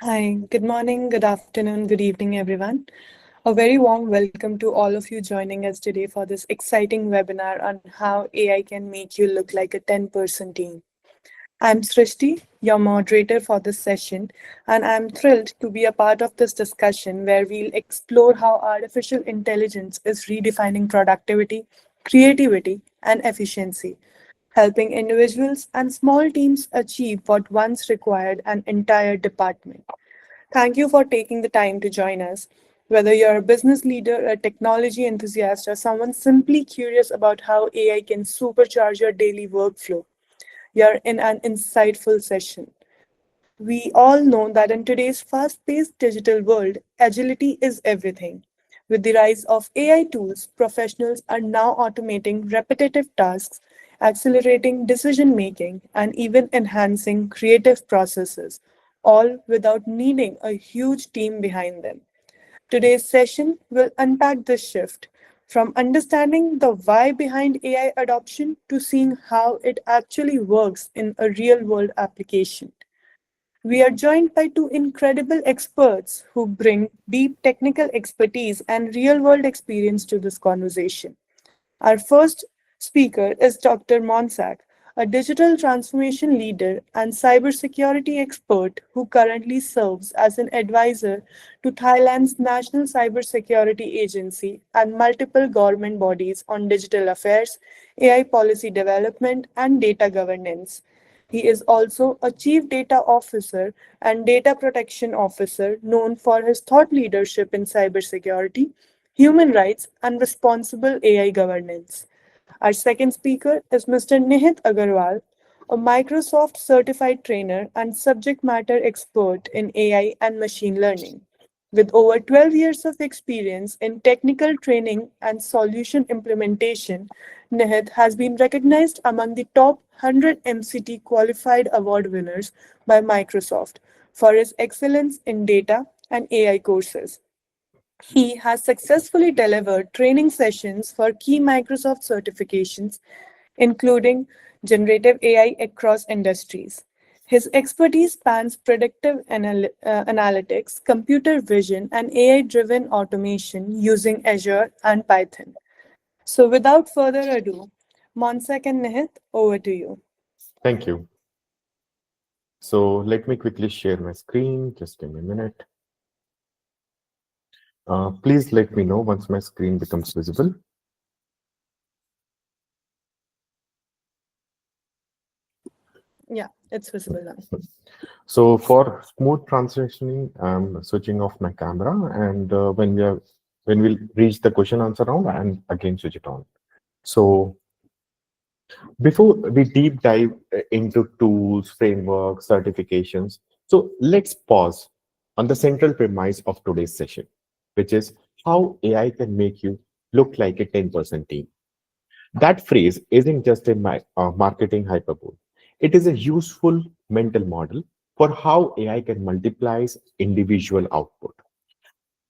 Hi, good morning, good afternoon, good evening, everyone. A very warm welcome to all of you joining us today for this exciting webinar on how AI can make you look like a 10% team. I'm Srishti, your moderator for this session, and I'm thrilled to be a part of this discussion where we'll explore how artificial intelligence is redefining productivity, creativity, and efficiency, helping individuals and small teams achieve what once required an entire department. Thank you for taking the time to join us. Whether you're a business leader, a technology enthusiast, or someone simply curious about how AI can supercharge your daily workflow, you're in an insightful session. We all know that in today's fast paced digital world, agility is everything. With the rise of AI tools, professionals are now automating repetitive tasks, accelerating decision making, and even enhancing creative processes, all without needing a huge team behind them. Today's session will unpack this shift from understanding the why behind AI adoption to seeing how it actually works in a real world application. We are joined by two incredible experts who bring deep technical expertise and real world experience to this conversation. Our first speaker is Dr. Monsak, a digital transformation leader and cybersecurity expert who currently serves as an advisor to Thailand's National Cybersecurity Agency and multiple government bodies on digital affairs, AI policy development, and data governance. He is also a Chief Data Officer and Data Protection Officer known for his thought leadership in cybersecurity, human rights, and responsible AI governance. Our second speaker is Mr. Nihit Agarwal, a Microsoft certified trainer and subject matter expert in AI and machine learning. With over 12 years of experience in technical training and solution implementation, Nihit has been recognized among the top 100 MCT qualified award winners by Microsoft for his excellence in data and AI courses. He has successfully delivered training sessions for key Microsoft certifications, including generative AI across industries. His expertise spans predictive analytics, computer vision, and AI driven automation using Azure and Python. So, without further ado, Monsak and Nihit, over to you. Thank you. So let me quickly share my screen. Just give me a minute. Please let me know once my screen becomes visible. Yeah, it's visible now. So for smooth transitioning, I'm switching off my camera, and when we reach the question answer round, and again switch it on. So before we deep dive into tools, frameworks, certifications, so let's pause on the central premise of today's session, which is how AI can make you look like a 10% team. That phrase isn't just a marketing hyperbole. It is a useful mental model for how AI can multiply individual output.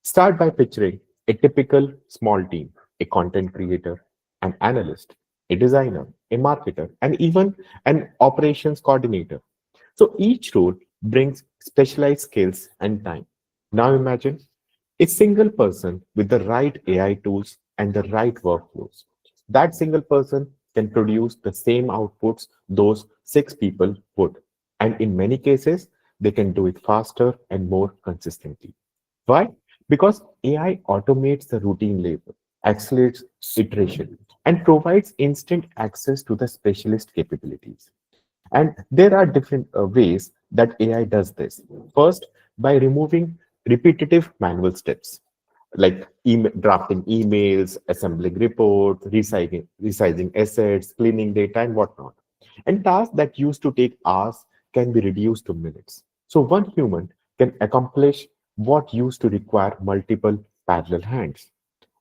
Start by picturing a typical small team, a content creator, an analyst, a designer, a marketer, and even an operations coordinator. So each role brings specialized skills and time. Now imagine a single person with the right AI tools and the right workflows. That single person can produce the same outputs those six people would. And in many cases, they can do it faster and more consistently. Why? Because AI automates the routine labor, accelerates iteration, and provides instant access to the specialist capabilities. And there are different ways that AI does this. First, by removing repetitive manual steps like drafting emails, assembling reports, resizing assets, cleaning data, and whatnot. And tasks that used to take hours can be reduced to minutes. So one human can accomplish what used to require multiple parallel hands.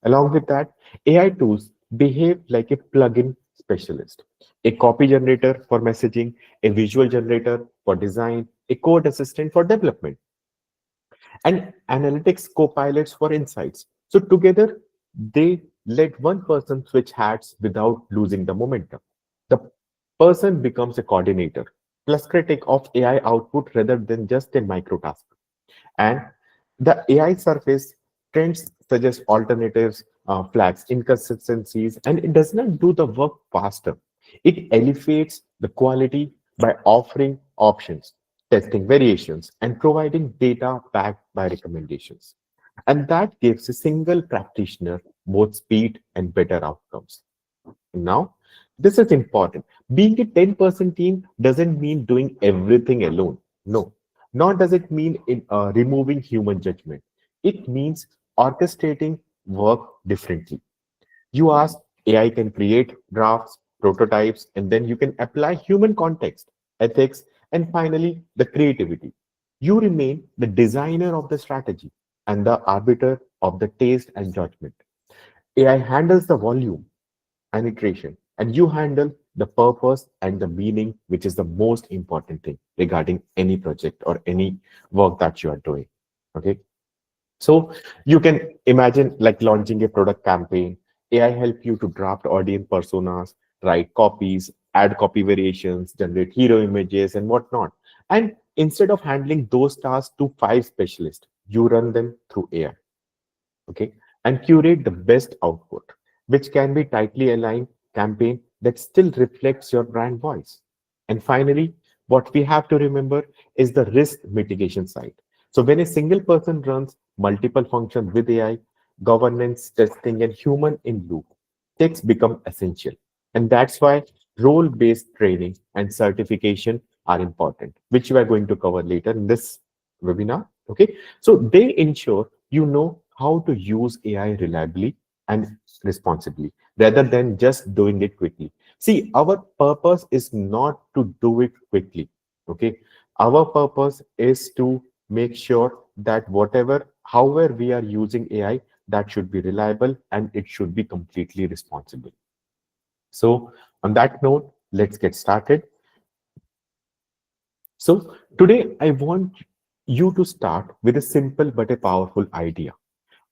Along with that, AI tools behave like a plugin specialist, a copy generator for messaging, a visual generator for design, a code assistant for development, and analytics co-pilots for insights. So together, they let one person switch hats without losing the momentum. The person becomes a coordinator plus critic of AI output rather than just a microtask. And the AI surface trends suggest alternatives, flags inconsistencies, and it does not do the work faster. It elevates the quality by offering options, testing variations, and providing data backed by recommendations. And that gives a single practitioner both speed and better outcomes. Now, this is important. Being a 10% team doesn't mean doing everything alone. No, nor does it mean removing human judgment. It means orchestrating work differently. You ask, AI can create drafts, prototypes, and then you can apply human context, ethics, and finally the creativity. You remain the designer of the strategy and the arbiter of the taste and judgment. AI handles the volume and iteration, and you handle the purpose and the meaning, which is the most important thing regarding any project or any work that you are doing. Okay. So you can imagine like launching a product campaign. AI help you to draft audience personas, write copies, add copy variations, generate hero images, and whatnot. And instead of handling those tasks to five specialists, you run them through AI. Okay, and curate the best output, which can be tightly aligned campaign that still reflects your brand voice. And finally, what we have to remember is the risk mitigation side. So when a single person runs multiple functions with AI, governance, testing, and human in loop, takes become essential. And that's why role-based training and certification are important, which we are going to cover later in this webinar. Okay, so they ensure you know how to use AI reliably and responsibly rather than just doing it quickly. See, our purpose is not to do it quickly. Okay, our purpose is to make sure that however we are using AI, that should be reliable and it should be completely responsible. So, on that note, let's get started. So, today I want you to start with a simple but a powerful idea.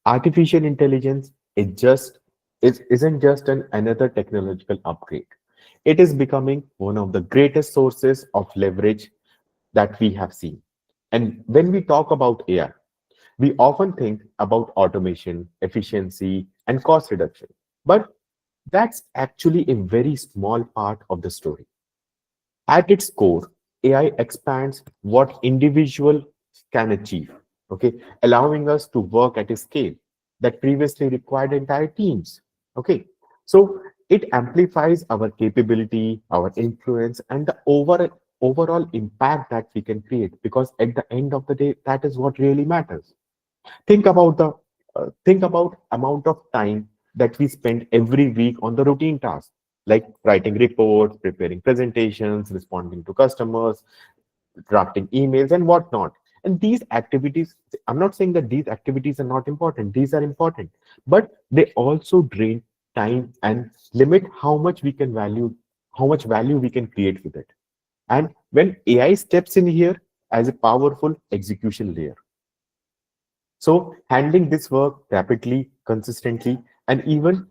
Artificial intelligence isn't just another technological upgrade. It is becoming one of the greatest sources of leverage that we have seen. And when we talk about AI, we often think about automation, efficiency, and cost reduction. But that's actually a very small part of the story. At its core, AI expands what individual can achieve, okay, allowing us to work at a scale that previously required entire teams. Okay, so it amplifies our capability, our influence, and the overall impact that we can create. Because at the end of the day, that is what really matters. Think about amount of time that we spend every week on the routine tasks like writing reports, preparing presentations, responding to customers, drafting emails, and whatnot. And these activities, I'm not saying that these activities are not important. These are important, but they also drain time and limit how much value we can create with it. And when AI steps in here as a powerful execution layer, so handling this work rapidly, consistently, and even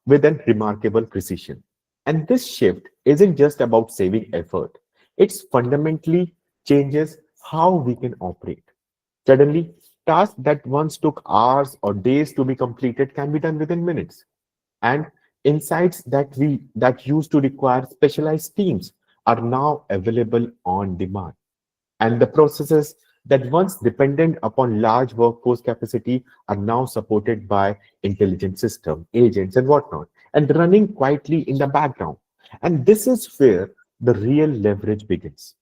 with a remarkable precision. And this shift isn't just about saving effort. It's fundamentally changes how we can operate. Suddenly, tasks that once took hours or days to be completed can be done within minutes. And insights that used to require specialized teams are now available on demand. And the processes that once depended upon large workforce capacity are now supported by intelligent system, agents, and whatnot, and running quietly in the background. And this is where the real leverage begins.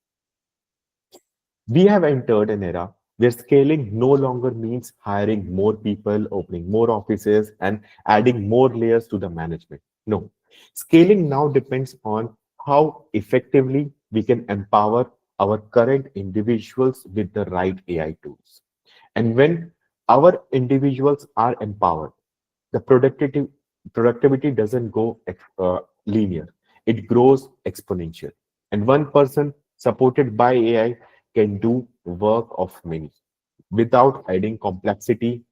We have entered an era where scaling no longer means hiring more people, opening more offices, and adding more layers to the management. No, scaling now depends on how effectively we can empower our current individuals with the right AI tools. And when our individuals are empowered, the productivity doesn't go linear, it grows exponential. And one person supported by AI can do work of many without adding complexity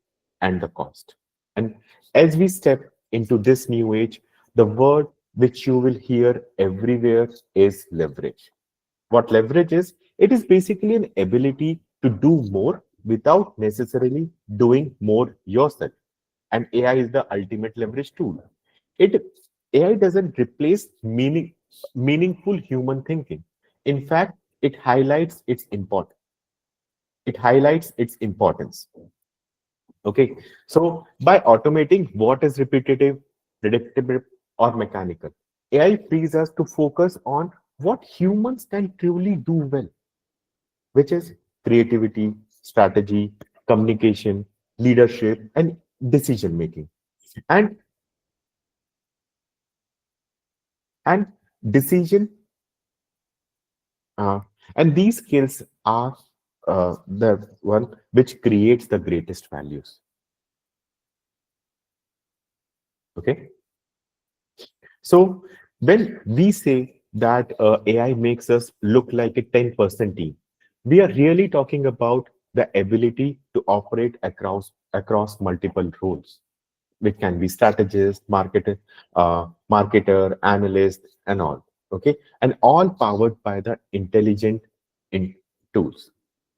and the cost. And as we step into this new age, the word which you will hear everywhere is leverage. What leverage is? It is basically an ability to do more without necessarily doing more yourself. And AI is the ultimate leverage tool. It AI doesn't replace meaningful human thinking. In fact, it highlights its importance. Okay, so by automating what is repetitive, predictable, or mechanical, AI frees us to focus on what humans can truly do well, which is creativity, strategy, communication, leadership, and decision making. And and decision uh, and these skills are the one which creates the greatest values. Okay, so when we say that AI makes us look like a 10% team, we are really talking about the ability to operate across multiple roles, which can be strategist, marketer, analyst, and all. Okay, and all powered by the intelligent in tools.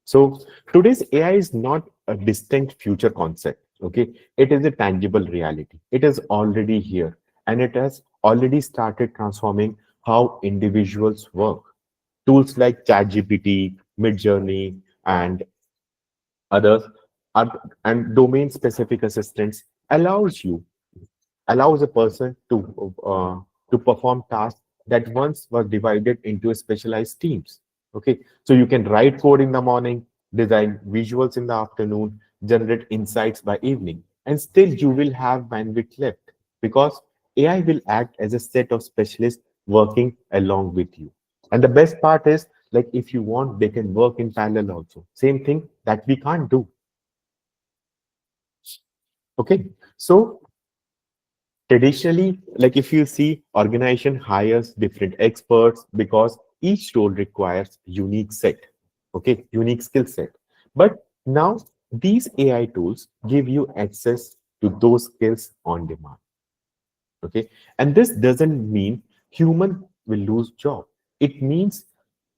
So today's AI is not a distant future concept. Okay, it is a tangible reality. It is already here, and it has already started transforming how individuals work. Tools like ChatGPT, Midjourney, and others and domain specific assistants allows a person to perform tasks that once were divided into specialized teams. Okay, so you can write code in the morning, design visuals in the afternoon, generate insights by evening, and still you will have bandwidth left because AI will act as a set of specialists working along with you. And the best part is, like, if you want, they can work in parallel also. Same thing that we can't do. Okay, so traditionally, like if you see, organization hires different experts because each role requires unique skill set. But now these AI tools give you access to those skills on demand. Okay, and this doesn't mean human will lose job. It means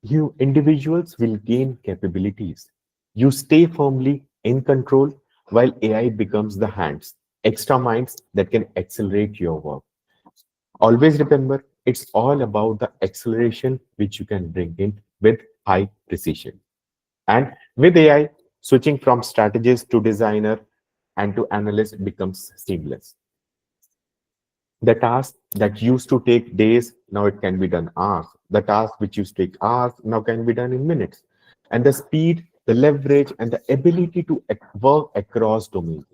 you individuals will gain capabilities. You stay firmly in control while AI becomes the hands, extra minds that can accelerate your work. Always remember, it's all about the acceleration which you can bring in with high precision. And with AI, switching from strategist to designer and to analyst becomes seamless. The task that used to take days, now it can be done hours. The task which used to take hours, now can be done in minutes. And the speed, the leverage, and the ability to work across domains,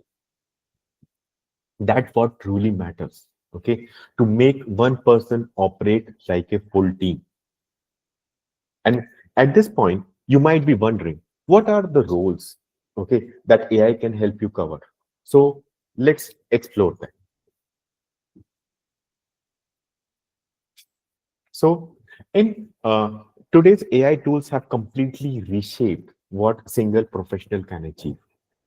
that's what truly matters. Okay, to make one person operate like a full team. And at this point, you might be wondering, what are the roles, okay, that AI can help you cover? So let's explore that. So, in today's AI tools have completely reshaped what single professional can achieve.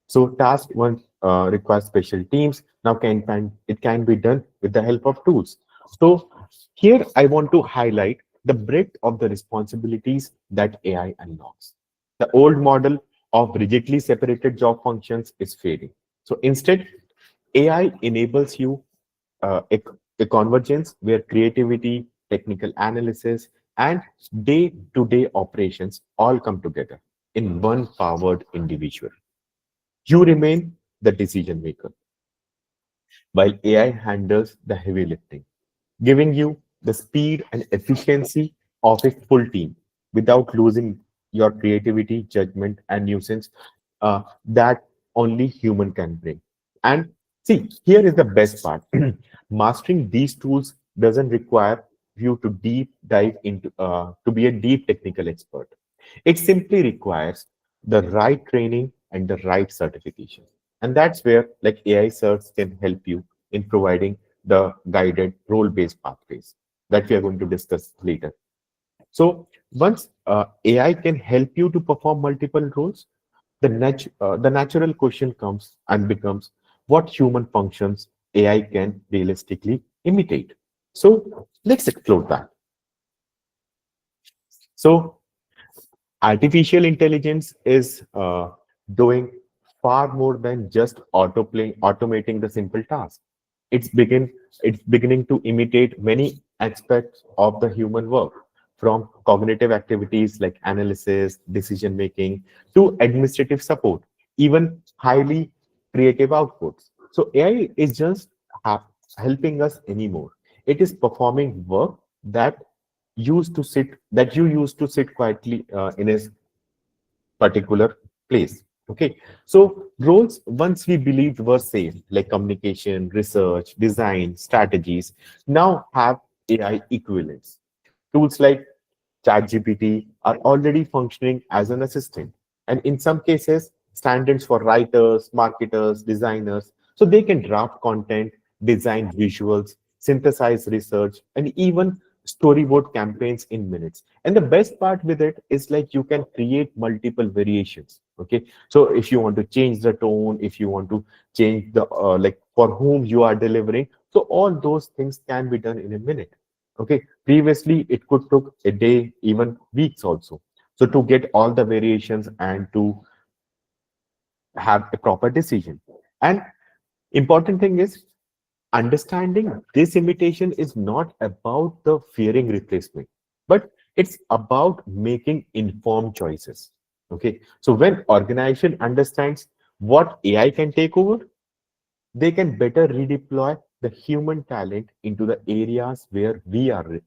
So, task one requires special teams. Now, it can be done with the help of tools. So, here I want to highlight the breadth of the responsibilities that AI unlocks. The old model of rigidly separated job functions is fading. So, instead, AI enables you a convergence where creativity, technical analysis, and day-to-day operations all come together in one powered individual. You remain the decision maker, while AI handles the heavy lifting, giving you the speed and efficiency of a full team without losing your creativity, judgment, and nuisance that only human can bring. And see, here is the best part. Mastering these tools doesn't require you to deep dive into to be a deep technical expert. It simply requires the right training and the right certification. And that's where like AI certs can help you in providing the guided role-based pathways that we are going to discuss later. So once AI can help you to perform multiple roles, the natural question comes and becomes what human functions AI can realistically imitate. So let's explore that. So artificial intelligence is doing far more than just automating the simple task. It's beginning to imitate many aspects of the human work, from cognitive activities like analysis, decision making, to administrative support, even highly creative outputs. So AI is just ha- helping us anymore. It is performing work that you used to sit quietly in a particular place. Okay, so roles once we believed were safe, like communication, research, design, strategies, now have AI equivalents. Tools like ChatGPT are already functioning as an assistant, and in some cases, standards for writers, marketers, designers, so they can draft content, design visuals, synthesize research, and even storyboard campaigns in minutes. And the best part with it is like you can create multiple variations. Okay, so if you want to change the tone, if you want to change the like for whom you are delivering, so all those things can be done in a minute. Okay, previously it could took a day, even weeks also, so to get all the variations and to have a proper decision. And important thing is understanding this imitation is not about the fearing replacement, but it's about making informed choices. Okay, so when organization understands what AI can take over, they can better redeploy the human talent into the areas where we are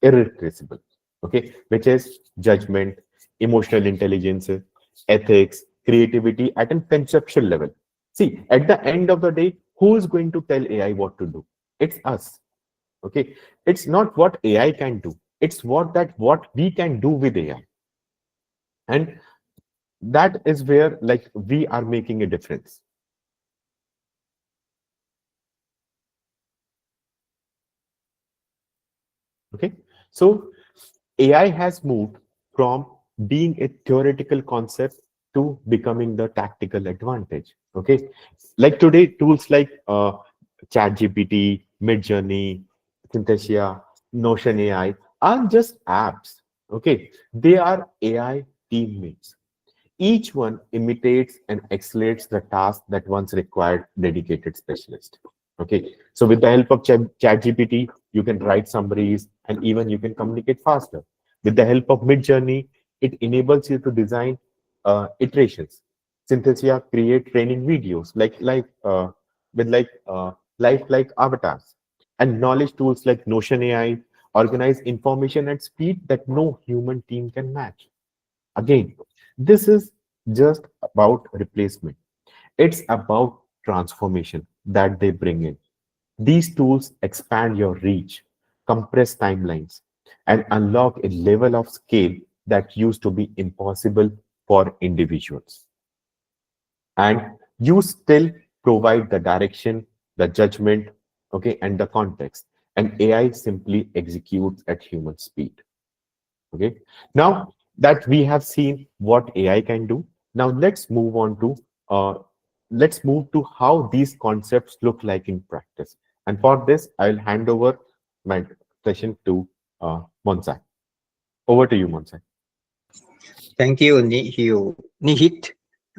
irreplaceable. Okay, which is judgment, emotional intelligence, ethics, creativity at a conceptual level. See, at the end of the day, who is going to tell AI what to do? It's us. Okay, it's not what AI can do. It's what we can do with AI, and that is where like we are making a difference. Okay, so AI has moved from being a theoretical concept to becoming the tactical advantage. Okay, like today, tools like ChatGPT, Midjourney, Synthesia, Notion AI aren't just apps. Okay, they are AI teammates. Each one imitates and accelerates the task that once required dedicated specialist. Okay, so with the help of ChatGPT, you can write summaries and even you can communicate faster. With the help of Midjourney, it enables you to design iterations. Synthesia create training videos with lifelike avatars, and knowledge tools like Notion AI organize information at speed that no human team can match. Again, this is just about replacement. It's about transformation that they bring in. These tools expand your reach, compress timelines, and unlock a level of scale that used to be impossible for individuals. And you still provide the direction, the judgment, okay, and the context. And AI simply executes at human speed. Okay. Now that we have seen what AI can do, now uh, let's move to how these concepts look like in practice. And for this, I'll hand over my session to Monsai. Over to you, Monsai. Thank you, Nihit.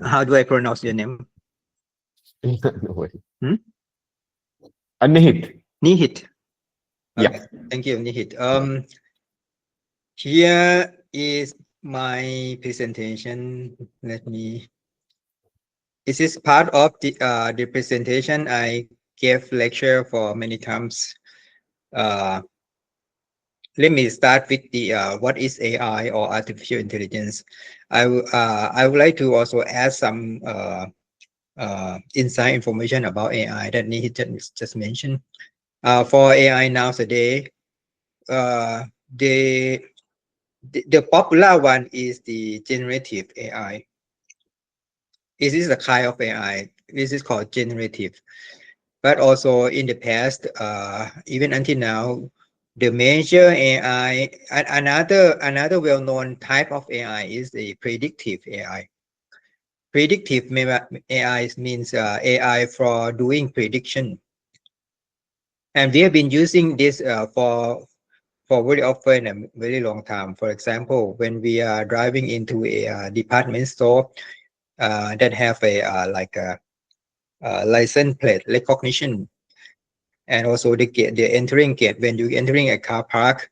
How do I pronounce your name? No worry. Hmm? Nihit. Nihit. Yeah. Okay. Thank you, Nihit. Here is my presentation. Let me. This is part of the presentation I gave lecture for many times. Let me start with the what is AI or artificial intelligence. I would like to also add some inside information about AI that Nihit just mentioned. For AI nowadays, uh, the the popular one is the generative AI. This is the kind of AI. This is called generative. But also in the past, even until now, the major AI, another well-known type of AI is the predictive AI. Predictive AI means AI for doing prediction, and we have been using this for very often and very long time. For example, when we are driving into a department store that have a like a license plate recognition, and also the gate, the entering gate. When you entering a car park,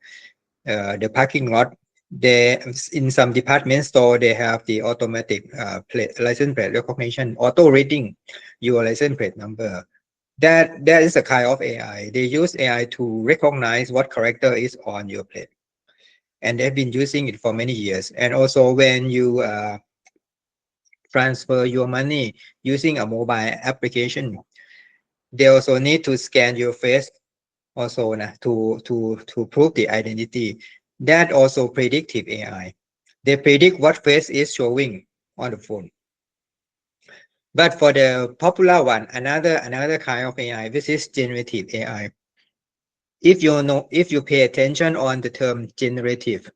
the parking lot, they in some department store they have the automatic license plate recognition, auto reading your license plate number. That is a kind of AI. They use AI to recognize what character is on your plate, and they've been using it for many years. And also when you transfer your money using a mobile application, they also need to scan your face also to prove the identity. That also predictive AI. They predict what face is showing on the phone. But for the popular one, another kind of AI, this is generative AI. If you pay attention on the term generative,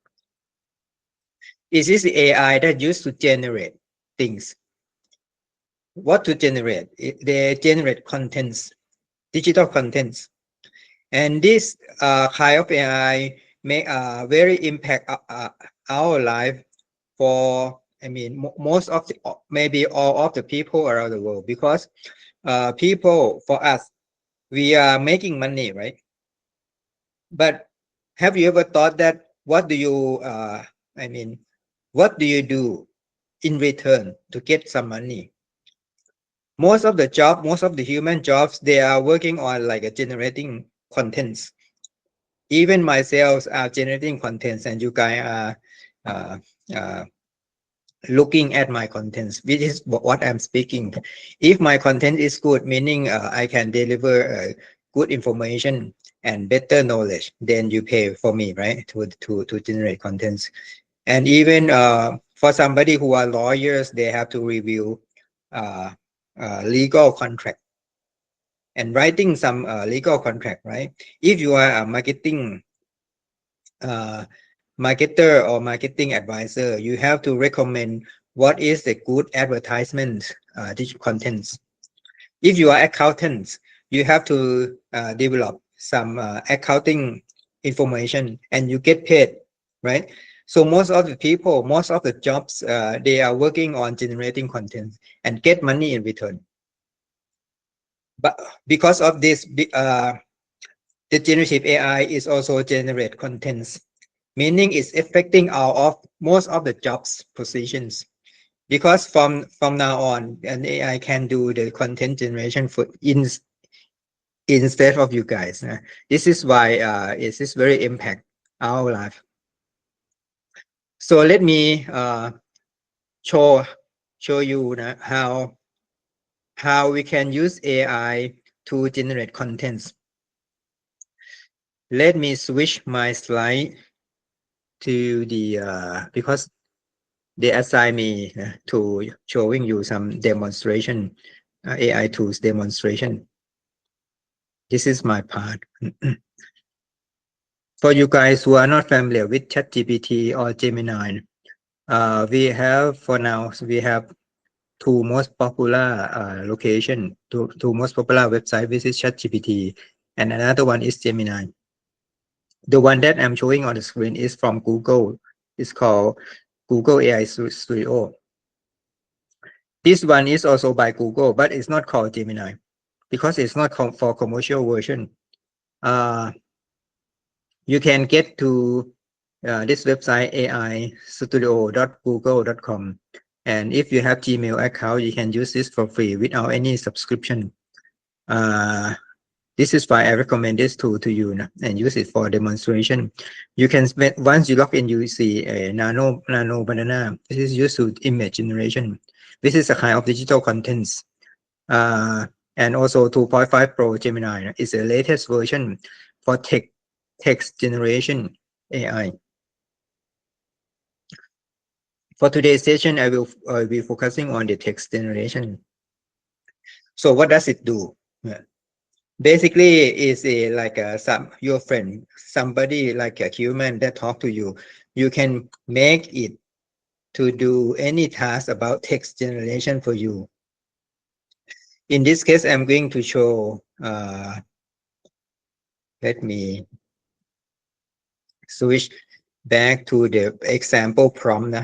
it is the AI that used to generate things. What to generate? They generate contents, digital contents. And this kind of AI may very impact our life for, I mean, most of the, maybe all of the people around the world, because people, for us, we are making money, right? But have you ever thought that what do you, I mean, what do you do in return to get some money? Most of the human jobs, they are working on like generating contents. Even myself are generating contents, and you guys are looking at my contents, which is what I'm speaking. If my content is good, meaning I can deliver good information and better knowledge, then you pay for me, right? To generate contents. And even for somebody who are lawyers, they have to review legal contract and writing some legal contract, right? If you are a marketing marketer or marketing advisor, you have to recommend what is the good advertisement digital contents. If you are accountants, you have to develop some accounting information, and you get paid, right? So most of the people, most of the jobs, they are working on generating content and get money in return. But because of this, the generative AI is also generate contents, meaning it's affecting most of the jobs positions, because from now on, an AI can do the content generation for instead of you guys. This is why it is very impact our life. So let me show you how we can use AI to generate contents. Let me switch my slide to the because they assign me to showing you some demonstration, AI tools demonstration. This is my part. For you guys who are not familiar with ChatGPT or Gemini, we have, for now, we have two most popular location, two most popular website. This is ChatGPT, and another one is Gemini. The one that I'm showing on the screen is from Google. It's called Google AI Studio. This one is also by Google, but it's not called Gemini because it's not for commercial version. You can get to this website, aistudio.google.com. And if you have Gmail account, you can use this for free without any subscription. This is why I recommend this tool to you and use it for demonstration. You can spend, once you log in, you see a nano banana. This is used to image generation. This is a kind of digital contents. And also 2.5 Pro Gemini is the latest version for text generation AI. For today's session, I will be focusing on the text generation. So what does it do? Basically, it's like your friend, somebody like a human that talk to you. You can make it to do any task about text generation for you. In this case, I'm going to show. Let me switch back to the example prompt.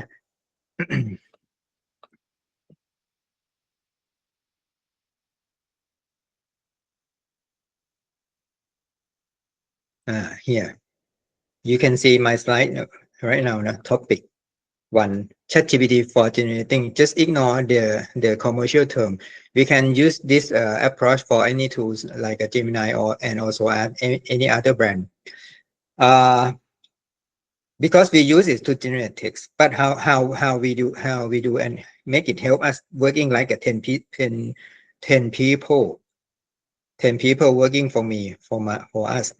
Here you can see my slide right now. Topic 1, ChatGPT for generating. Just ignore the commercial term. We can use this approach for any tools like a Gemini and also any other brand. Because we use it to generate text, but how we do and make it help us working like a 10 people working for me, for us.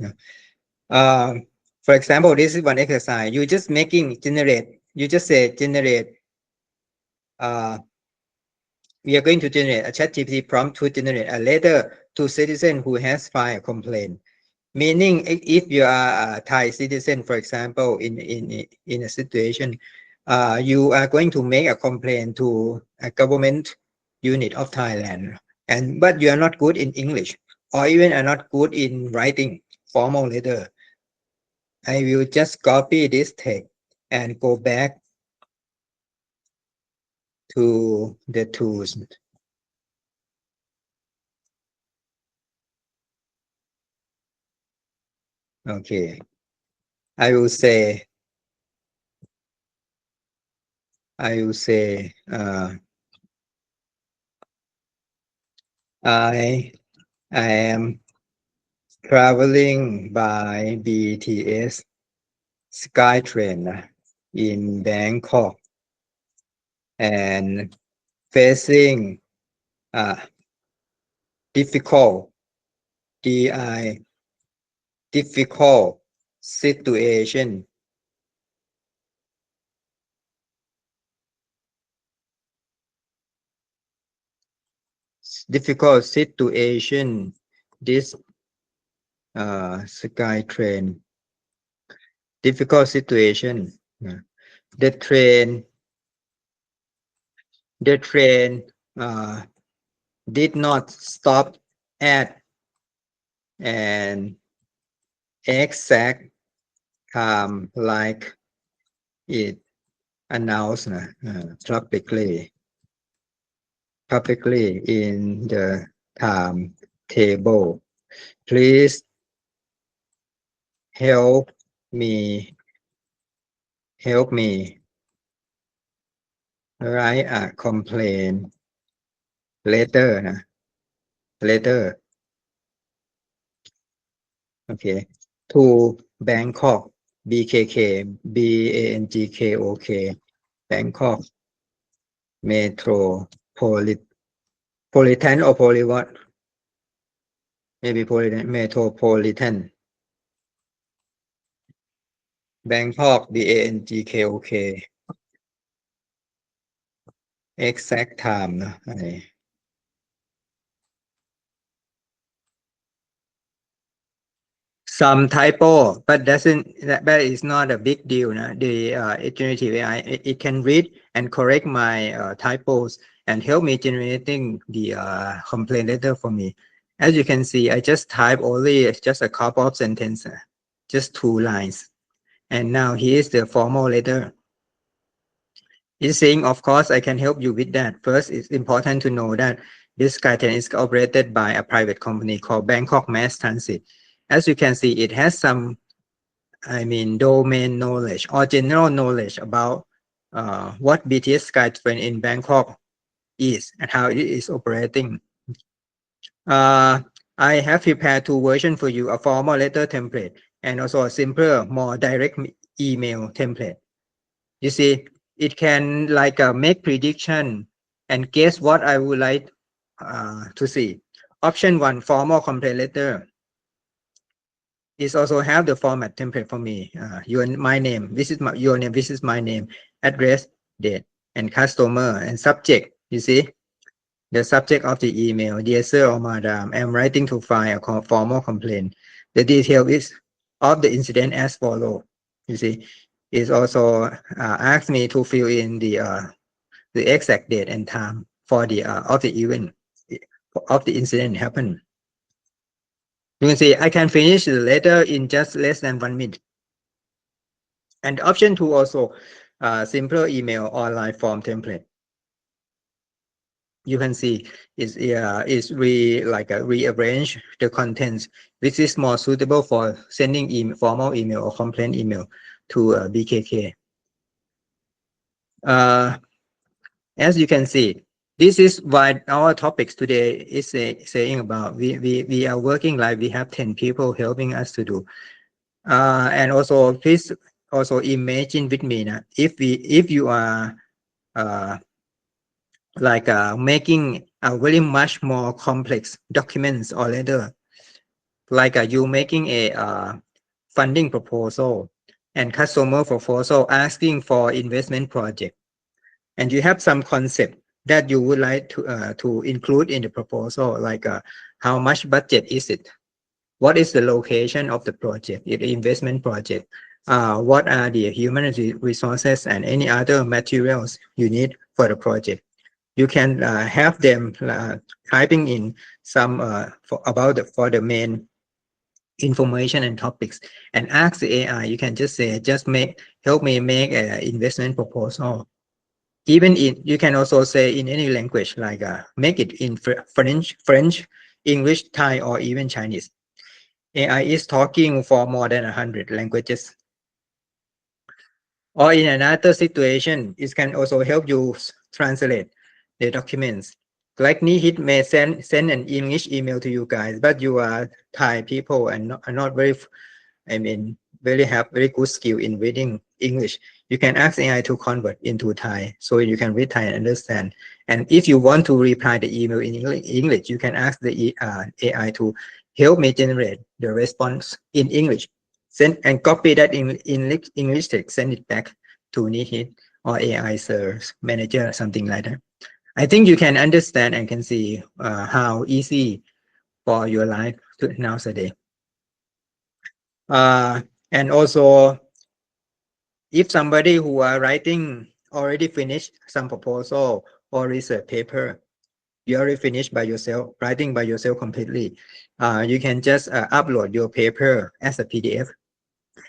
For example, this is one exercise. You just you just say generate. We are going to generate a ChatGPT prompt to generate a letter to citizen who has filed a complaint. Meaning, if you are a Thai citizen, for example, in a situation, you are going to make a complaint to a government unit of Thailand, but you are not good in English, or even are not good in writing formal letter. I will just copy this text and go back to the tools. Okay, I will say I am traveling by BTS SkyTrain in Bangkok and facing difficult situation this SkyTrain difficult situation. The train did not stop at an exact time like it announced publicly in the timetable. Please help me write a complaint letter. Okay, to Bangkok, BANGKOK, Bangkok Metropolitan or poly what? Maybe Metropolitan. Bangkok, BANGKOK. Exact time. Some typo, but that is not a big deal. The generative AI, it can read and correct my typos and help me generating the complaint letter for me. As you can see, I just type only just a couple of sentences, just 2 lines. And now here's the formal letter. It's saying, of course, I can help you with that. First, it's important to know that this SkyTrain is operated by a private company called Bangkok Mass Transit. As you can see, it has some, domain knowledge or general knowledge about what BTS SkyTrain in Bangkok is and how it is operating. I have prepared 2 versions for you, a formal letter template and also a simpler, more direct email template. You see, it can make prediction and guess what I would like to see. Option 1, formal complaint letter. It also have the format template for me. My name, this is your name, this is my name, address, date, and customer and subject. You see, the subject of the email, dear sir or madam, I'm writing to file a formal complaint. The detail is of the incident as follow. You see, it also asked me to fill in the exact date and time for the of the event of the incident happened. You can see I can finish the letter in just less than 1 minute. And option 2 also, simpler email online form template. You can see is rearrange the contents, which is more suitable for sending formal email or complaint email to BKK. As you can see, this is what our topics today is saying about. We are working like we have 10 people helping us to do. And also please also imagine with me now, if you are making a very much more complex documents or letter, like you making a funding proposal and customer proposal asking for investment project, and you have some concept that you would like to include in the proposal, like how much budget is it, what is the location of the project, the investment project, what are the human resources and any other materials you need for the project. You can have them typing in some for the main information and topics, and ask the AI. You can just say, help me make an investment proposal. Even you can also say in any language, like make it in French, English, Thai, or even Chinese. AI is talking for more than 100 languages. Or in another situation, it can also help you translate the documents. Like Nihit may send an English email to you guys, but you are Thai people and are not very, have very good skill in reading English. You can ask AI to convert into Thai, so you can read Thai and understand. And if you want to reply the email in English, you can ask the AI to help me generate the response in English. Send and copy that in English text, send it back to Nihit or AI search manager, something like that. I think you can understand and can see how easy for your life nowadays. And also, if somebody who are writing already finished some proposal or research paper, you already finished by yourself, writing by yourself completely, you can just upload your paper as a PDF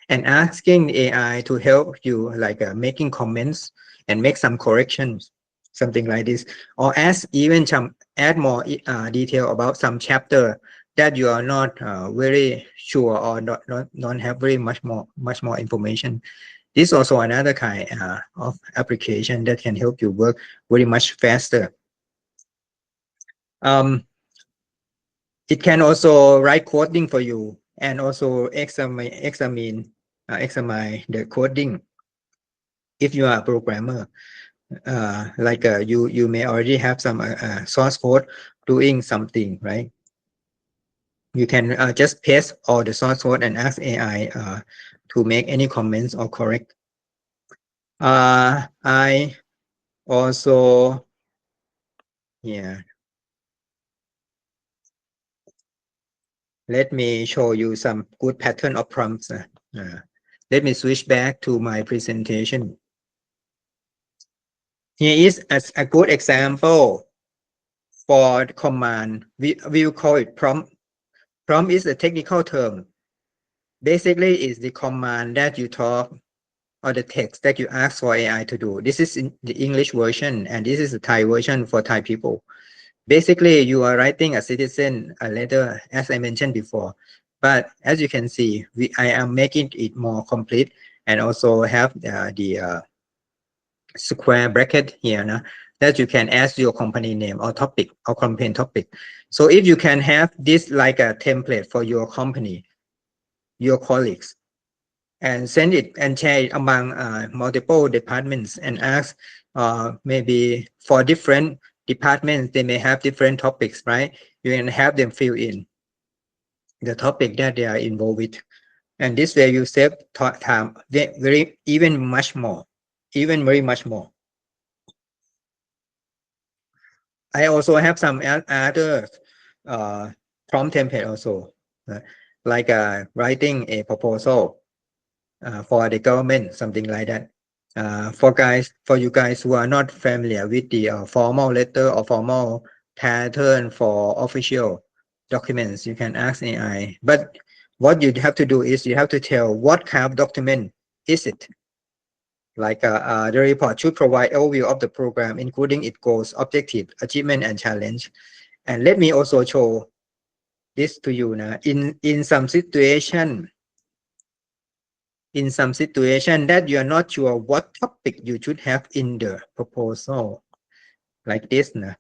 and asking the AI to help you, like making comments and make some corrections, something like this, or add more detail about some chapter that you are not very sure or not have very much more information. This is also another kind of application that can help you work very much faster. It can also write coding for you and also examine the coding. If you are a programmer, you may already have some source code doing something, right? You can just paste all the source code and ask AI to make any comments or correct. I also, let me show you some good pattern of prompts. Let me switch back to my presentation. Here is a good example for the command. We will call it prompt. Prompt is a technical term. Basically, it's the command that you talk or the text that you ask for AI to do. This is in the English version, and this is the Thai version for Thai people. Basically, you are writing a citizen a letter, as I mentioned before. But as you can see, I am making it more complete and also have the square bracket here now, that you can ask your company name or topic or campaign topic. So if you can have this like a template for your company, your colleagues, and send it and share it among multiple departments, and ask maybe for different departments, they may have different topics, right? You can have them fill in the topic that they are involved with, and this way you save time very much more. I also have some other prompt template also, like writing a proposal for the government, something like that. For you guys who are not familiar with the formal letter or formal pattern for official documents, you can ask AI. But what you have to do is you have to tell what kind of document is it. Like the report should provide overview of the program, including its goals, objective, achievement, and challenge. And let me also show this to you now. In some situation that you are not sure what topic you should have in the proposal, like this now.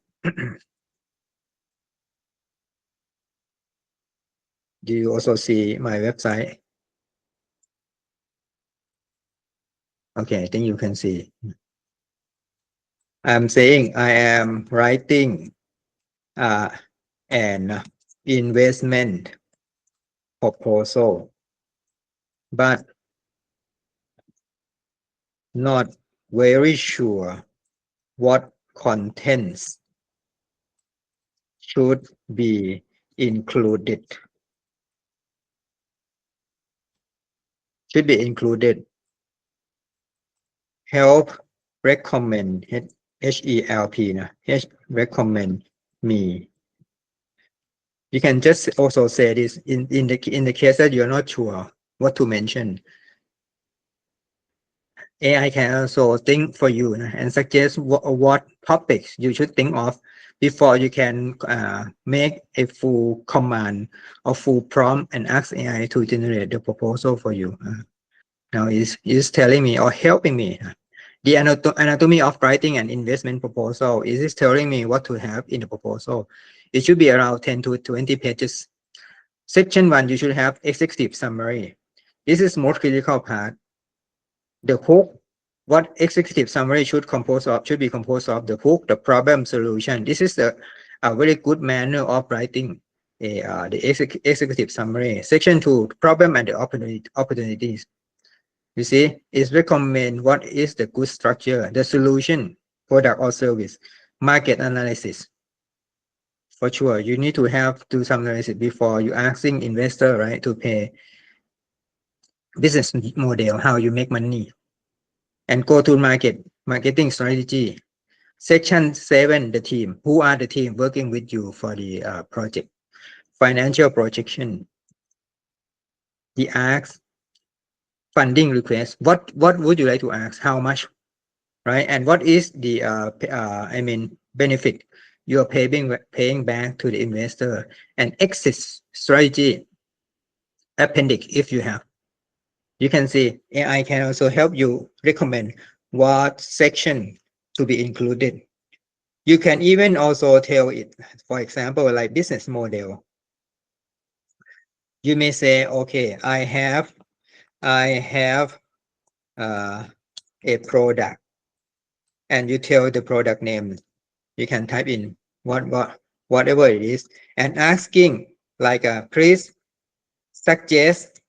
Do you also see my website? Okay, I think you can see. I'm saying I am writing an investment proposal, but not very sure what contents should be included. Help recommend HELP na. Recommend me. You can just also say this in the case that you're not sure what to mention. AI can also think for you and suggest what topics you should think of before you can make a full command or full prompt and ask AI to generate the proposal for you. Now is telling me or helping me. The anatomy of writing an investment proposal is telling me what to have in the proposal. It should be around 10 to 20 pages. Section 1, you should have executive summary. This is most critical part. The hook, what executive summary should be composed of the hook, the problem, solution. This is a very good manner of writing the executive summary. Section 2, problem and the opportunities. You see, it's recommend what is the good structure, the solution, product or service, market analysis. For sure, you need to do some analysis before you asking investor, right, to pay. Business model, how you make money, and go to marketing strategy. Section 7, the team. Who are the team working with you for the project? Financial projection. The ask, funding request. What would you like to ask? How much, right? And what is the benefit you are paying back to the investor? And exit strategy appendix if you have. You can see AI can also help you recommend what section to be included. You can even also tell it, for example, like business model. You may say, okay, I have a product, and you tell the product name. You can type in whatever it is, and asking like, please suggest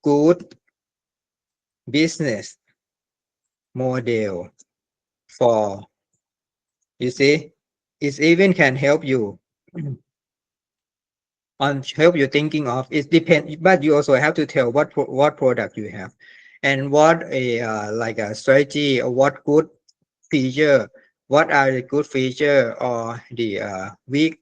good business model for, you see, it even can help you help you thinking of. It depends, but you also have to tell what product you have and what like a strategy or what good feature, what are the good feature or the weak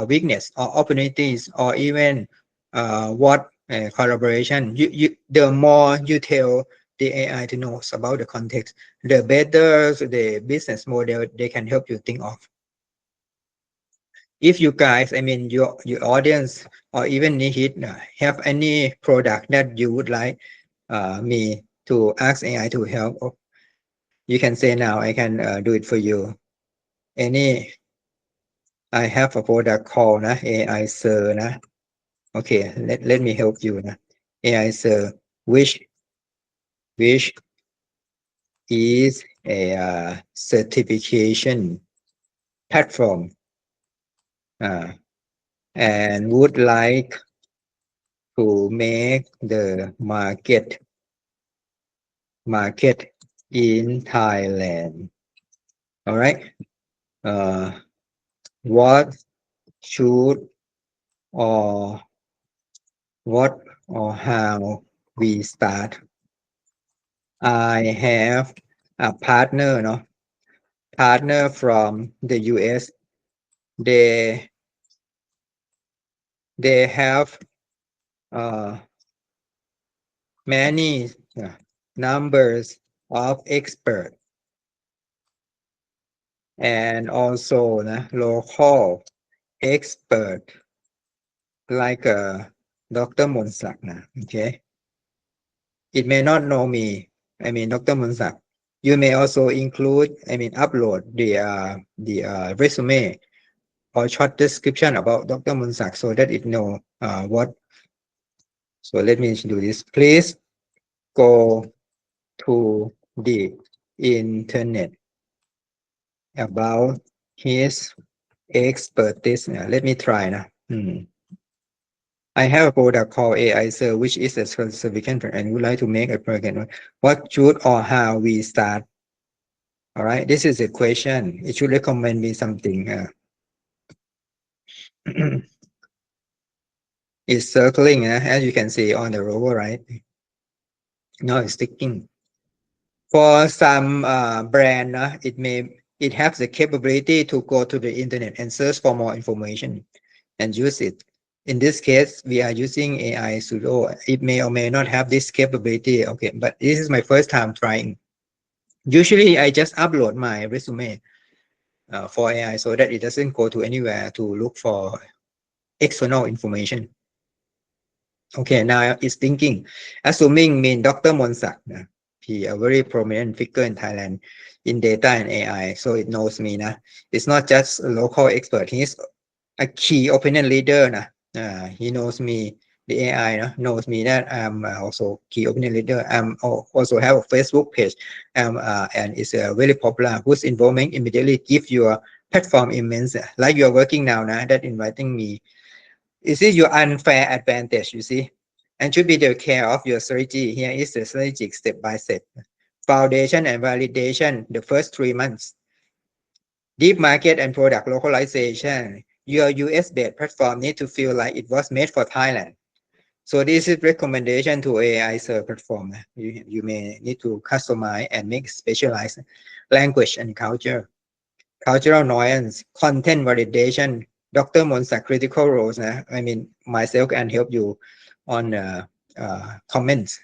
weakness or opportunities, or even what collaboration. The more you tell the AI to know about the context, the better the business model they can help you think of. If you guys, your audience or even Nihit have any product that you would like me to ask AI to help, you can say now, I can do it for you. I have a product called AI Sir. Okay, let me help you. AI Sir, which is a certification platform and would like to make the market in Thailand. All right. What should or how we start? I have a partner, partner from the US. They they have many numbers of experts and also local expert like Dr. Monsak. Okay, it may not know me. I mean, Dr. Monsak. You may also include, upload the resume or short description about Dr. Monsak so that it know what. So let me do this. Please go to the internet about his expertise. Let me try now. I have a product called AI Sir, which is a certificate and would like to make a project. What should or how we start? All right, this is a question. It should recommend me something. It's circling, as you can see on the rover, right? Now it's sticking. For some brand, it has the capability to go to the internet and search for more information and use it. In this case, we are using AI Studio. It may or may not have this capability. Okay, but this is my first time trying. Usually, I just upload my resume for AI so that it doesn't go to anywhere to look for external information. Okay, now it's thinking. Assuming mean Dr. Monsak. He a very prominent figure in Thailand in data and AI, so it knows me. It's not just a local expert. He's a key opinion leader. He knows me. The AI knows me that I'm also key opinion leader. I'm also have a Facebook page, and it's very popular. Whose involvement immediately give your platform immense. Like you're working now, that inviting me. This is your unfair advantage, you see, and should be the care of your strategy. Here is the strategic step by step. Foundation and validation, the first 3 months. Deep market and product localization. Your US-based platform need to feel like it was made for Thailand. So this is recommendation to AI search platform. You may need to customize and make specialized language and culture. Cultural nuance, content validation, Dr. Monsak critical roles. Myself can help you on comments.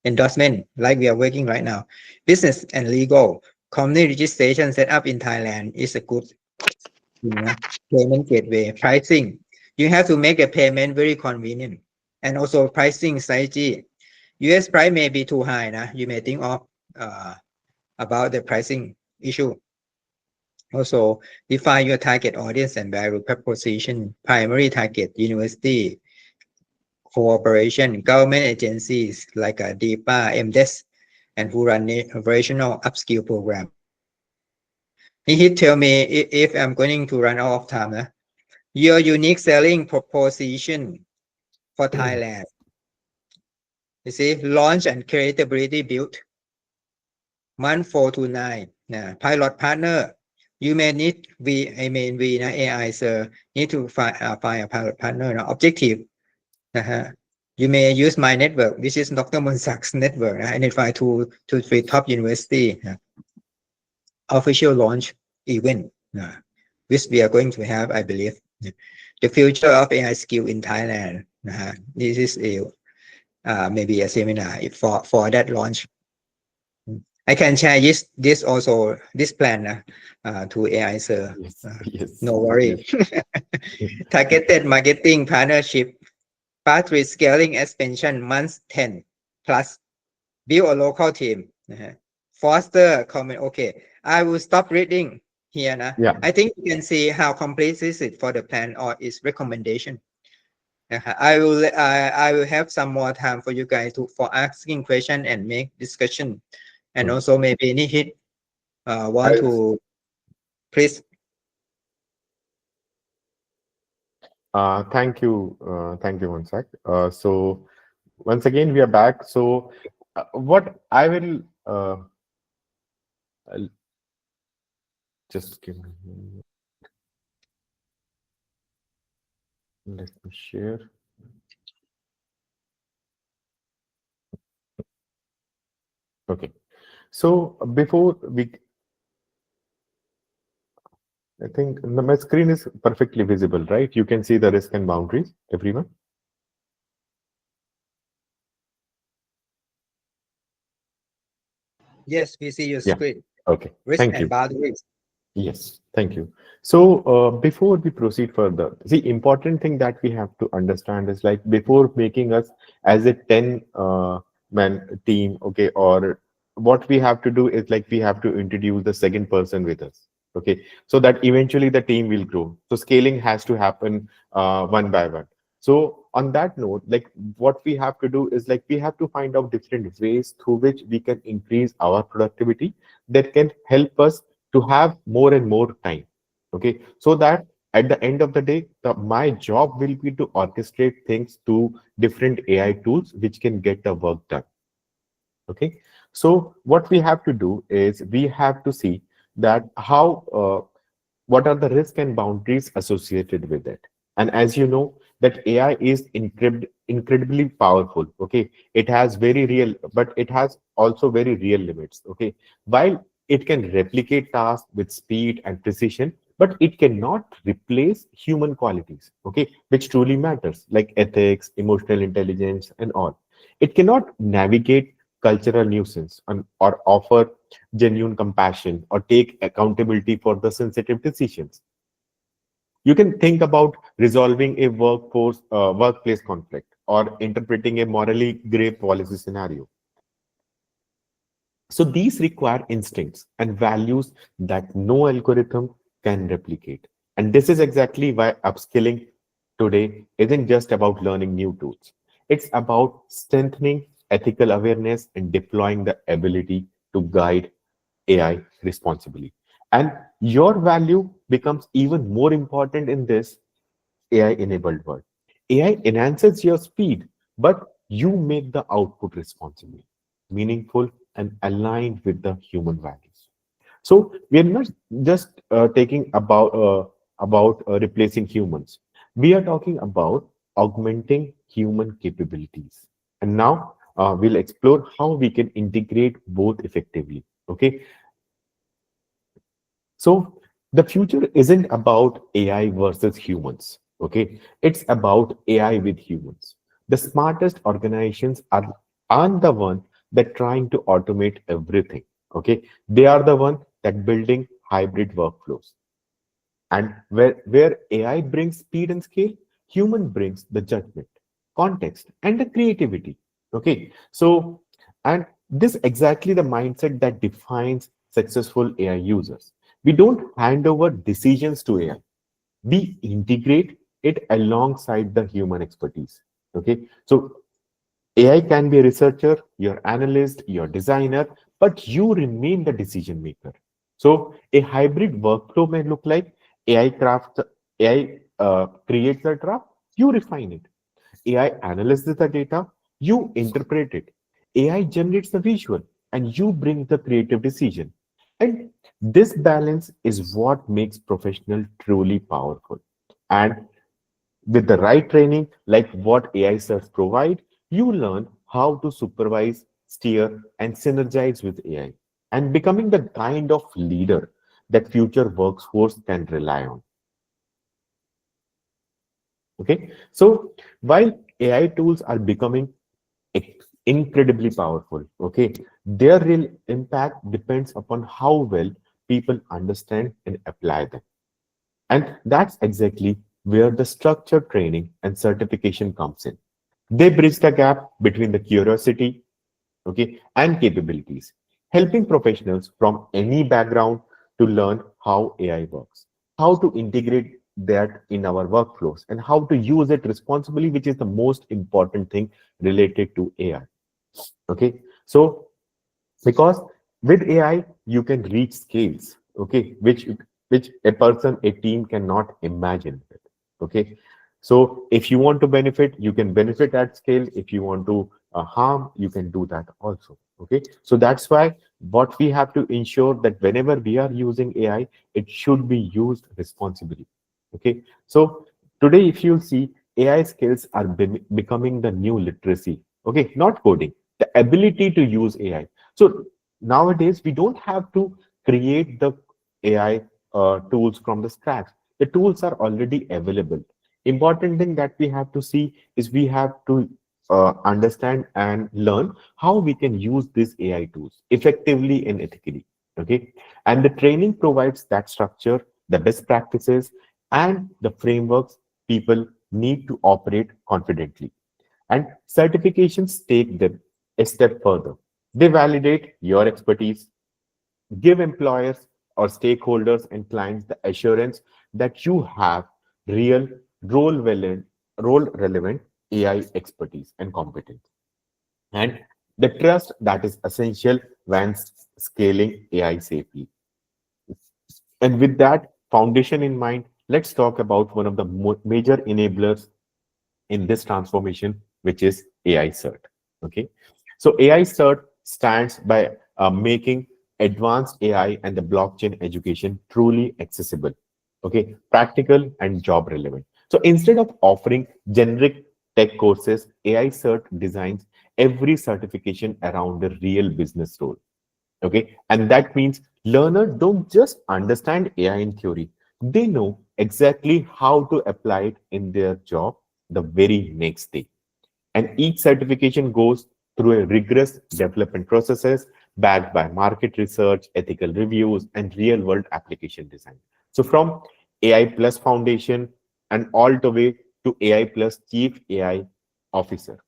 Endorsement, like we are working right now. Business and legal. Company registration set up in Thailand is a good payment gateway. Pricing, you have to make a payment very convenient. And also pricing strategy. US price may be too high. You may think of about the pricing issue. Also, define your target audience and value proposition. Primary target, university, cooperation, government agencies like DEPA, MDES, and who run the operational upskill program. He tell me if I'm going to run out of time. Your unique selling proposition for Thailand. You see, launch and creatability built. Month 4 to 9. Pilot partner. You may need AI sir need to find a pilot partner. Objective. You may use my network, which is Dr. Monsak's network. Identify 2 to 3 top university. Official launch event, which we are going to have, I believe. The future of AI skill in Thailand. This is maybe a seminar for that launch. I can share this also, this plan to AI sir. Yes. No worry. Yes. Targeted marketing partnership, pathway scaling expansion months 10 plus. Build a local team. Foster comment. Okay, I will stop reading here. Yeah. I think you can see how complete is it for the plan or its recommendation. I will have some more time for you guys for asking question and make discussion, and also maybe Nihit want to please. Thank you, Monsak. So once again, we are back. So what I will I'll just give me a minute. Let me share. Okay. So before we I think my screen is perfectly visible, right? You can see the risk and boundaries, everyone. Yes, we see your Yeah. screen. Okay. Risk Thank and you. boundaries. Yes, thank you. So, before we proceed further, the important thing that we have to understand is like before making us as a 10 man team, okay, or what we have to do is like we have to introduce the second person with us, okay, so that eventually the team will grow. So, scaling has to happen one by one. So, on that note, like what we have to do is like we have to find out different ways through which we can increase our productivity that can help us to have more and more time, okay, so that at the end of the day my job will be to orchestrate things to different AI tools which can get the work done, okay. So what we have to do is we have to see that how what are the risks and boundaries associated with it. And as you know that AI is incredibly powerful, okay. It has very real, but it has also very real limits, okay. While it can replicate tasks with speed and precision, but it cannot replace human qualities, okay, which truly matters, like ethics, emotional intelligence, and all. It cannot navigate cultural nuisance or offer genuine compassion or take accountability for the sensitive decisions. You can think about resolving a workplace conflict or interpreting a morally gray policy scenario. So these require instincts and values that no algorithm can replicate. And this is exactly why upskilling today isn't just about learning new tools. It's about strengthening ethical awareness and deploying the ability to guide AI responsibly. And your value becomes even more important in this AI-enabled world. AI enhances your speed, but you make the output responsible, meaningful, and aligned with the human values. So we are not just taking about replacing humans. We are talking about augmenting human capabilities. And now we'll explore how we can integrate both effectively. Okay, so the future isn't about AI versus humans. Okay, it's about AI with humans. The smartest organizations aren't the one that trying to automate everything. Okay, they are the one that building hybrid workflows. And where AI brings speed and scale, human brings the judgment, context, and the creativity. Okay, so and this exactly the mindset that defines successful AI users. We don't hand over decisions to AI. We integrate it alongside the human expertise. Okay, so AI can be a researcher, your analyst, your designer, but you remain the decision maker. So a hybrid workflow may look like AI creates the draft, you refine it. AI analyzes the data, you interpret it. AI generates the visual, and you bring the creative decision. And this balance is what makes professional truly powerful. And with the right training, like what AI serves provide, you learn how to supervise, steer, and synergize with AI, and becoming the kind of leader that future workforce can rely on. Okay, so while AI tools are becoming incredibly powerful, okay, their real impact depends upon how well people understand and apply them. And that's exactly where the structured training and certification comes in. They bridge the gap between the curiosity, okay, and capabilities, helping professionals from any background to learn how AI works, how to integrate that in our workflows, and how to use it responsibly, which is the most important thing related to AI. Okay, so because with AI you can reach scales, okay, which a person, a team cannot imagine it. Okay, so if you want to benefit, you can benefit at scale. If you want to harm, you can do that also. Okay, so that's why what we have to ensure that whenever we are using AI, it should be used responsibly. Okay, so today if you see, AI skills are becoming the new literacy. Okay, not coding, the ability to use AI. So nowadays we don't have to create the AI tools from the scratch. The tools are already available. Important thing that we have to see is we have to understand and learn how we can use these AI tools effectively and ethically. Okay, and the training provides that structure, the best practices, and the frameworks people need to operate confidently. And certifications take them a step further. They validate your expertise, give employers or stakeholders and clients the assurance that you have real role relevant, role relevant AI expertise and competence, and the trust that is essential when scaling AI safely. And with that foundation in mind, let's talk about one of the major enablers in this transformation, which is AI CERT. Okay, so AI CERT stands by making advanced AI and the blockchain education truly accessible, okay, practical and job relevant. So instead of offering generic tech courses, AI CERT designs every certification around a real business role. Okay, and that means learners don't just understand AI in theory, they know exactly how to apply it in their job the very next day. And each certification goes through a rigorous development processes backed by market research, ethical reviews, and real world application design. So from AI plus foundation and all the way to AI plus chief AI officer,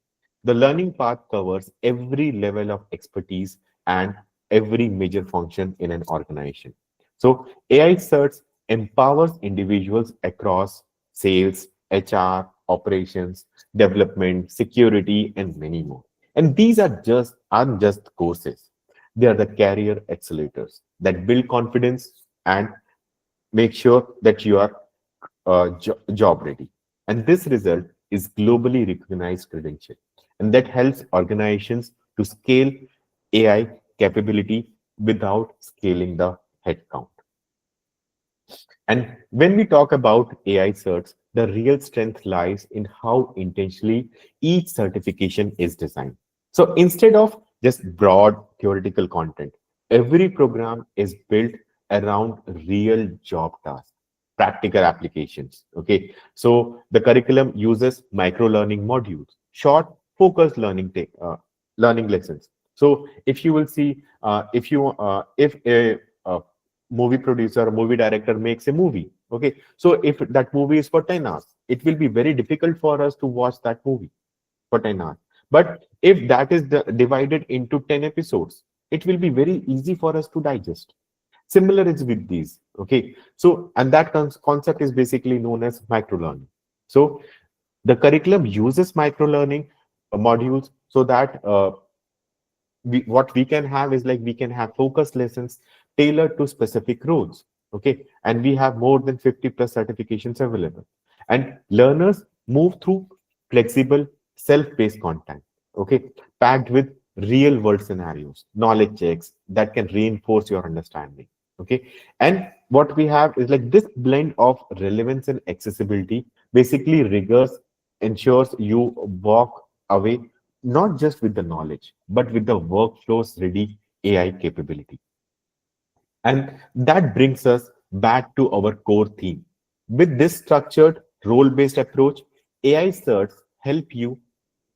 the learning path covers every level of expertise and every major function in an organization. So AI certs empowers individuals across sales, HR, operations, development, security, and many more. And these are just aren't just courses. They are the career accelerators that build confidence and make sure that you are job ready. And this result is globally recognized credential. And that helps organizations to scale AI capability without scaling the headcount. And when we talk about AI certs, the real strength lies in how intentionally each certification is designed. So instead of just broad theoretical content, every program is built around real job tasks, practical applications. Okay, so the curriculum uses micro learning modules, short, focused learning lessons. So if you will see, if a movie producer, movie director makes a movie. Okay, so if that movie is for 10 hours, it will be very difficult for us to watch that movie for 10 hours. But if that is divided into 10 episodes, it will be very easy for us to digest. Similar is with these. Okay, so and that concept is basically known as micro learning. So the curriculum uses micro learning modules so that what we can have is like we can have focused lessons tailored to specific roles. Okay, and we have more than 50 plus certifications available, and learners move through flexible self-paced content, okay, packed with real world scenarios, knowledge checks that can reinforce your understanding. Okay, and what we have is like this blend of relevance and accessibility, basically rigors ensures you walk away not just with the knowledge, but with the workflows ready AI capability. And that brings us back to our core theme. With this structured role based approach, AI certs help you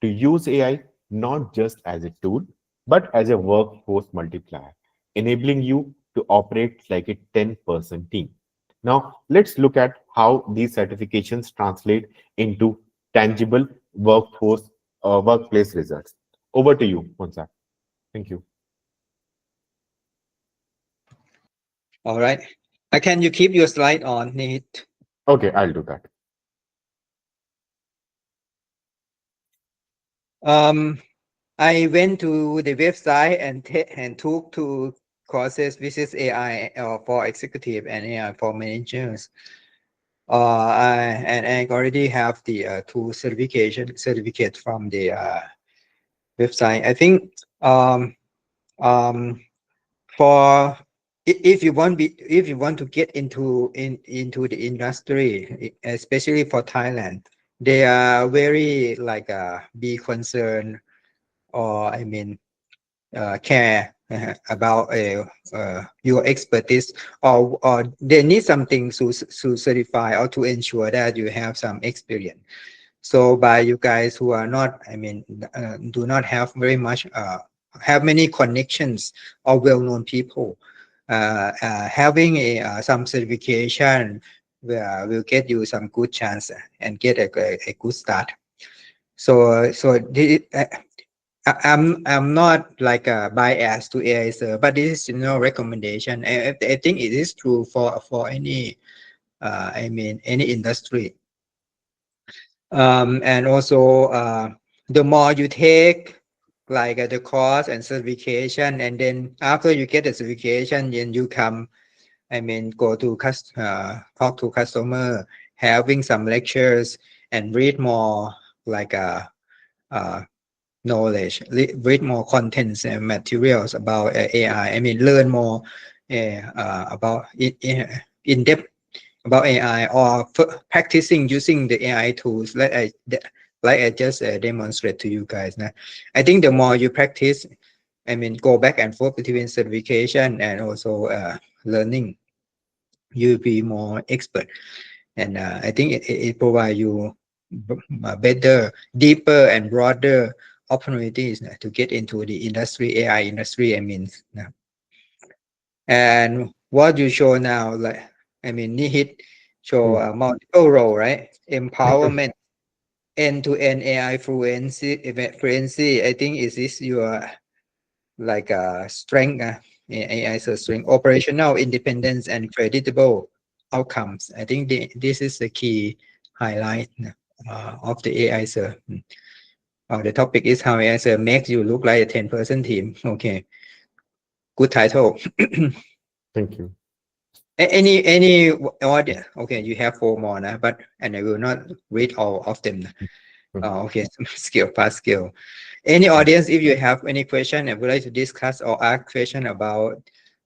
to use AI not just as a tool, but as a workforce multiplier, enabling you to operate like a 10-person team. Now, let's look at how these certifications translate into tangible workplace results. Over to you, Monsa. Thank you. All right. Can you keep your slide on, Nate? Okay, I'll do that. I went to the website and took two courses, which is AI for executive and AI for managers. And I already have the two certificate from the website. I think for if you want to get into the industry, especially for Thailand, they are very like be concerned, or I mean care about your expertise, or they need something to certify or to ensure that you have some experience. So by you guys who are not, I mean, do not have very much, have many connections or well-known people, having some certification will get you some good chance and get a good start. So I'm not like a bias to AI, sir, but this is recommendation. I think it is true for any I mean any industry. And also the more you take like the course and certification, and then after you get the certification, then you come, I mean, go to talk to customer, having some lectures and read more like knowledge, read more contents and materials about AI. I mean, learn more about in depth about AI, or practicing using the AI tools like I just demonstrate to you guys. Now, I think the more you practice, I mean, go back and forth between certification and also learning, you'll be more expert. And I think it provides you better, deeper, and broader opportunities to get into the industry, AI industry. I mean, and what you show now, like I mean, Nihit show a multiple role, right? Empowerment, end-to-end AI fluency. I think is this your like strength? AI is a strength, operational independence, and creditable outcomes. I think this is the key highlight of the AI, sir. The topic is how AI makes you look like a 10-person team. Okay, good title. Thank you. Any audience? Okay, you have 4 more, but and I will not read all of them. Okay, skill, past skill. Any audience, if you have any question and would like to discuss or ask question about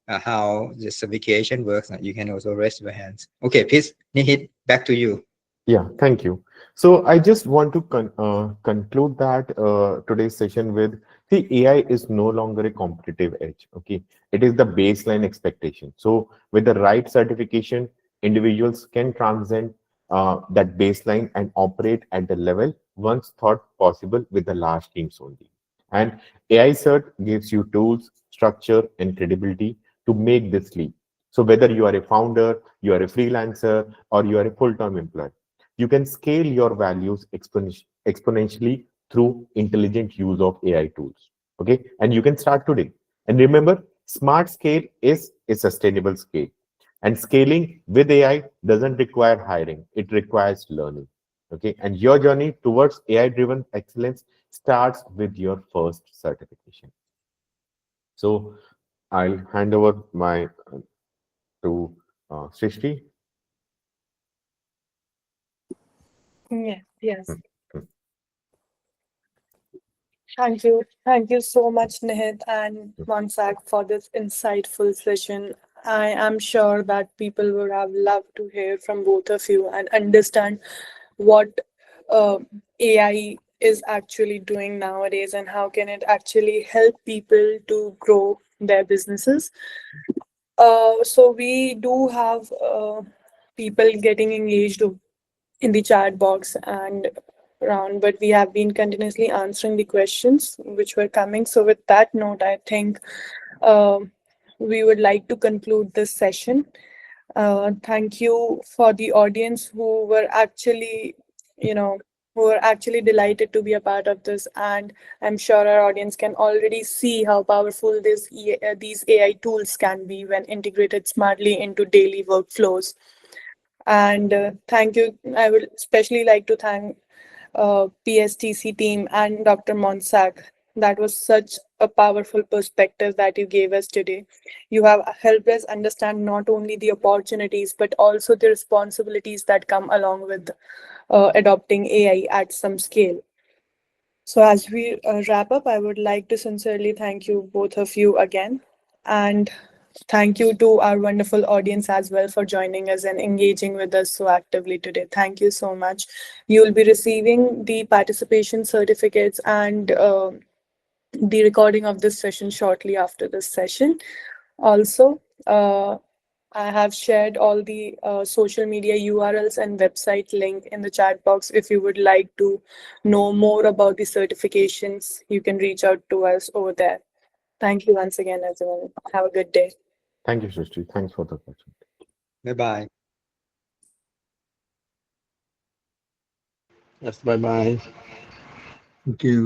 how the certification works, you can also raise your hands. Okay, please, Nihit, back to you. Yeah, thank you. So I just want to conclude that today's session with, see, AI is no longer a competitive edge. Okay, it is the baseline expectation. So with the right certification, individuals can transcend that baseline and operate at the level once thought possible with the large teams only. And AI cert gives you tools, structure, and credibility to make this leap. So whether you are a founder, you are a freelancer, or you are a full-time employee, you can scale your values exponentially through intelligent use of AI tools. Okay, and you can start today. And remember, smart scale is a sustainable scale. And scaling with AI doesn't require hiring, it requires learning. Okay, and your journey towards AI-driven excellence starts with your first certification. So I'll hand over my to Srishti. Yes. Thank you. Thank you so much, Nihit and Monsak, for this insightful session. I am sure that people would have loved to hear from both of you and understand what AI is actually doing nowadays and how can it actually help people to grow their businesses. So we do have people getting engaged in the chat box and around, but we have been continuously answering the questions which were coming. So with that note, I think we would like to conclude this session. Thank you for the audience who were actually, who were actually delighted to be a part of this. And I'm sure our audience can already see how powerful these AI tools can be when integrated smartly into daily workflows. And thank you. I would especially like to thank PSTC team and Dr. Monsak. That was such a powerful perspective that you gave us today. You have helped us understand not only the opportunities, but also the responsibilities that come along with adopting AI at some scale. So as we wrap up, I would like to sincerely thank you, both of you again. And thank you to our wonderful audience as well for joining us and engaging with us so actively today. Thank you so much. You'll be receiving the participation certificates and the recording of this session shortly after this session. Also, I have shared all the social media URLs and website link in the chat box. If you would like to know more about the certifications, you can reach out to us over there. Thank you once again, everyone. Have a good day. Thank you, Srishti. Thanks for the question. Bye-bye. Yes, bye-bye. Thank you.